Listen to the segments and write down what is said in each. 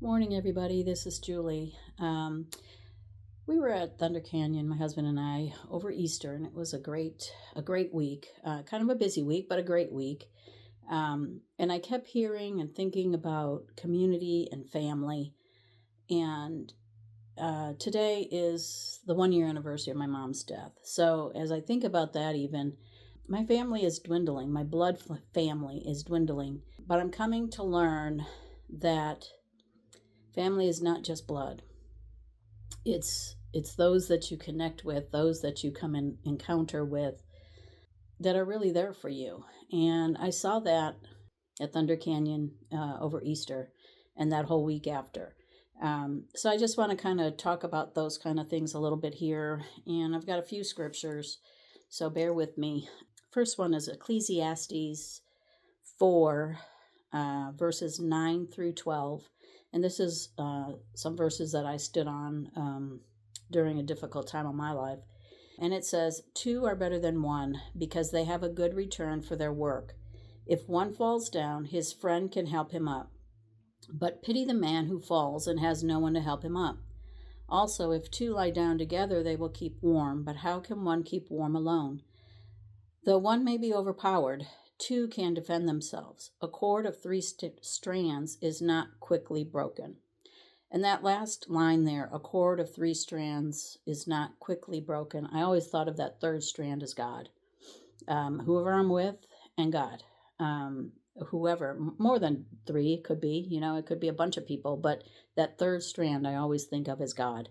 Morning, everybody. This is Julie. We were at Thunder Canyon, my husband and I, over Easter, and it was a great week. Kind of a busy week, but a great week. And I kept hearing and thinking about community and family. And today is the 1-year anniversary of my mom's death. So as I think about that, even my family is dwindling. My blood family is dwindling. But I'm coming to learn that family is not just blood. It's those that you connect with, those that you come in encounter with that are really there for you. And I saw that at Thunder Canyon over Easter and that whole week after. So I just want to kind of talk about those kind of things a little bit here. And I've got a few scriptures, so bear with me. First one is Ecclesiastes 4, verses 9 through 12. And this is some verses that I stood on during a difficult time of my life. And it says, 2 are better than 1 because they have a good return for their work. If one falls down, his friend can help him up. But pity the man who falls and has no one to help him up. Also, if 2 lie down together, they will keep warm. But how can one keep warm alone? Though one may be overpowered, 2 can defend themselves. A cord of 3 strands is not quickly broken. And that last line there, a cord of 3 strands is not quickly broken. I always thought of that third strand as God. Whoever I'm with and God. Whoever, more than 3 could be, it could be a bunch of people, but that third strand I always think of as God.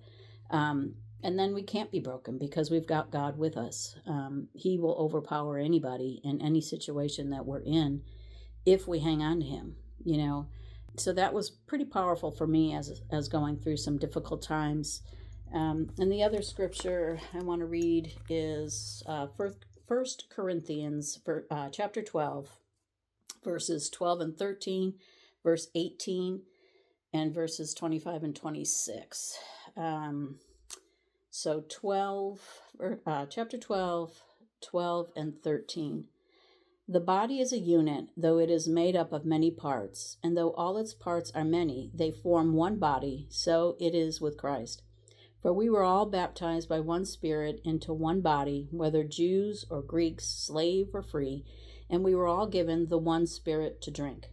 And then we can't be broken because we've got God with us. He will overpower anybody in any situation that we're in if we hang on to him, So that was pretty powerful for me as going through some difficult times. And the other scripture I want to read is 1 Corinthians chapter 12, verses 12 and 13, verse 18, and verses 25 and 26. So chapter 12, 12 and 13. The body is a unit, though it is made up of many parts, and though all its parts are many, they form one body, so it is with Christ. For we were all baptized by one Spirit into one body, whether Jews or Greeks, slave or free, and we were all given the one Spirit to drink.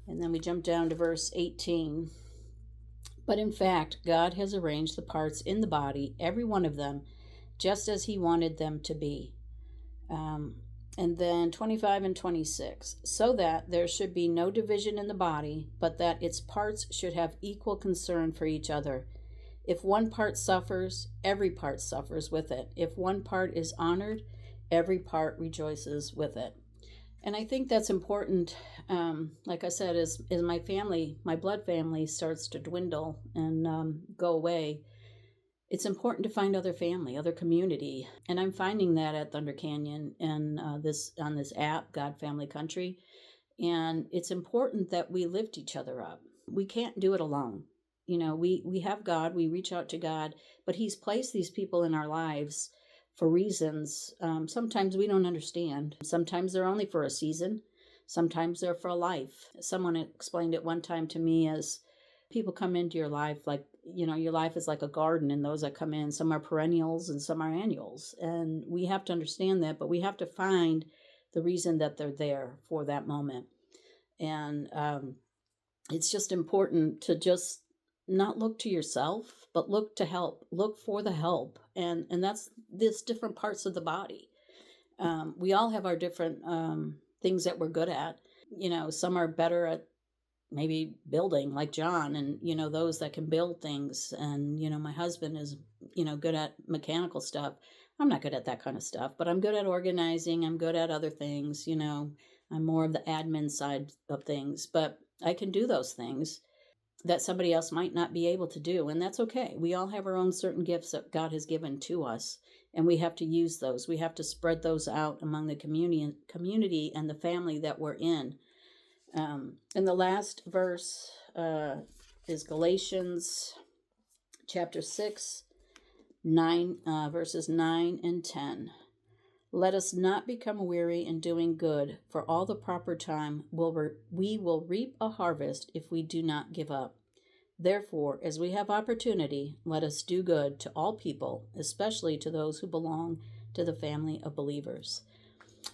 And then we jump down to verse 18. But in fact, God has arranged the parts in the body, every one of them, just as he wanted them to be. And then 25 and 26, so that there should be no division in the body, but that its parts should have equal concern for each other. If one part suffers, every part suffers with it. If one part is honored, every part rejoices with it. And I think that's important, like I said, as my family, my blood family starts to dwindle and go away, it's important to find other family, other community. And I'm finding that at Thunder Canyon and on this app, God Family Country. And it's important that we lift each other up. We can't do it alone. We have God, we reach out to God, but he's placed these people in our lives for reasons sometimes we don't understand. Sometimes they're only for a season. Sometimes they're for a life. Someone explained it one time to me as people come into your life like, your life is like a garden, and those that come in, some are perennials and some are annuals. And we have to understand that, but we have to find the reason that they're there for that moment. And it's just important to just not look to yourself, but look to help, look for the help. And that's this different parts of the body. We all have our different things that we're good at. Some are better at maybe building, like John, and, those that can build things. And, my husband is, good at mechanical stuff. I'm not good at that kind of stuff, but I'm good at organizing. I'm good at other things. I'm more of the admin side of things, but I can do those things that somebody else might not be able to do. And that's okay. We all have our own certain gifts that God has given to us, and we have to use those. We have to spread those out among the community and the family that we're in. And the last verse is Galatians chapter 6, 9, verses 9 and 10. Let us not become weary in doing good, for all the proper time we will reap a harvest if we do not give up. Therefore, as we have opportunity, let us do good to all people, especially to those who belong to the family of believers.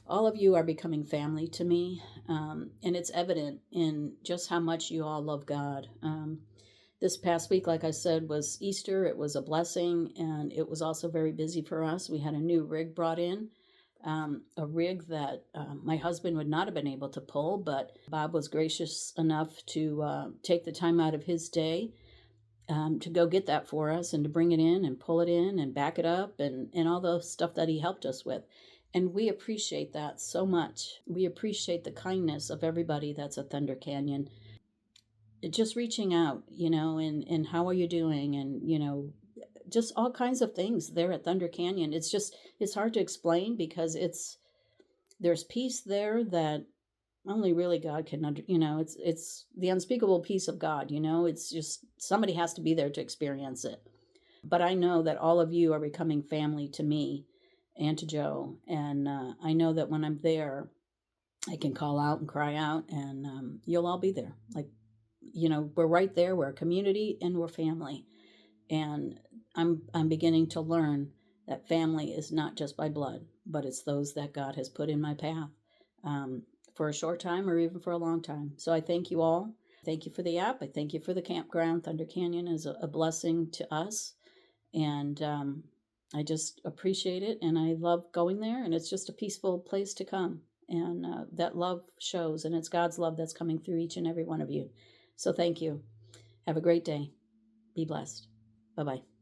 All of you are becoming family to me, and it's evident in just how much you all love God. This past week, like I said, was Easter. It was a blessing, and it was also very busy for us. We had a new rig brought in, a rig that my husband would not have been able to pull, but Bob was gracious enough to take the time out of his day to go get that for us and to bring it in and pull it in and back it up and all the stuff that he helped us with. And we appreciate that so much. We appreciate the kindness of everybody that's at Thunder Canyon. Just reaching out, and how are you doing? And, just all kinds of things there at Thunder Canyon. It's hard to explain because there's peace there that only really God can it's the unspeakable peace of God, it's just somebody has to be there to experience it. But I know that all of you are becoming family to me and to Joe. And I know that when I'm there, I can call out and cry out and you'll all be there. Like, we're right there. We're a community and we're family. And I'm beginning to learn that family is not just by blood, but it's those that God has put in my path for a short time or even for a long time. So I thank you all. Thank you for the app. I thank you for the campground. Thunder Canyon is a blessing to us. And I just appreciate it. And I love going there. And it's just a peaceful place to come. And that love shows. And it's God's love that's coming through each and every one of you. So thank you. Have a great day. Be blessed. Bye-bye.